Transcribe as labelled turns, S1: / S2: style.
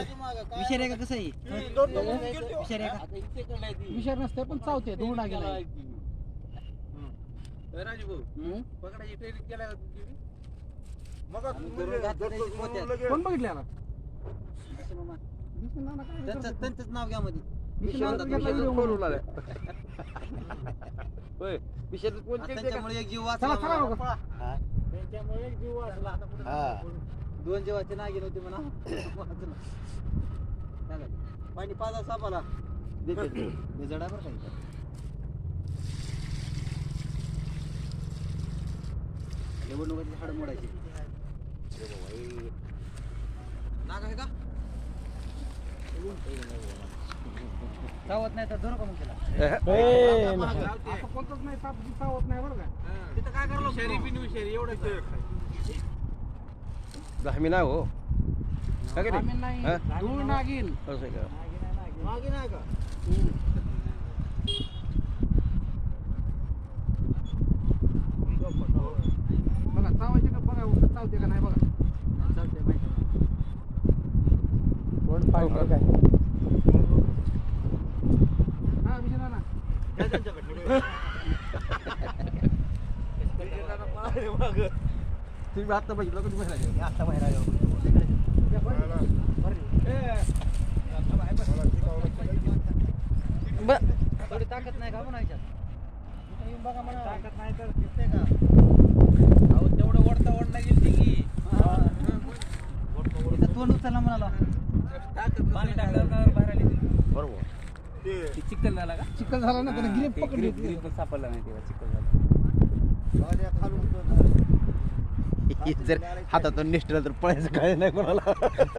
S1: विषय आहे का कसं आहे विषय आहे का
S2: विषय नसते पण चावते दोंडा गेला
S3: राजू भाऊ पकडायची ट्रेनिंग केला का तुमची
S2: कोण बघितले ना
S1: त्यांचंच नाव घ्या मध्ये त्यांच्यामुळे एक जीव वाचला त्यांच्यामुळे एक जीव वाचला दोन जीवाचे नागिन होते म्हणा पाणी पाजा सापाला जडा बरं काही निवडणुकाची हाड मोडायची नाग आहे का चावत नाही तर धरू का मग त्याला
S2: कोणतंच नाही साप चावत नाही बरं का
S3: तिथं काय करलो शरी बिनू शरी एवढं
S4: मी नाही हो
S2: आम्ही नाही धूळ नागिन
S1: मागे नाही का
S2: बघा चावायचे का बघा चावते का नाही बघा
S1: चालतंय माहिती
S2: कोण पाहिजे काय हा विषय ना
S4: तुम्ही आता बघितलं का तुम्ही
S1: आता बाहेर आलो थोडी ताकद नाही का म्हणायच्यात बघा म्हणा ताकद नाही तर दिसते का
S3: अहो तेवढं ओढता ओढला गेली की
S1: तोंड उचलला म्हणाला
S3: पाणी टाकल्यावर बाहेर आली
S4: बरोबर
S3: ती चिखल झाला का
S2: चिखल झाला ना त्याने ग्रीप पकडली
S3: ग्रीप सापडला नाही तेव्हा चिखल झाला
S4: जर हातातून निष्ठला तर पळायचं काय नाही कोणाला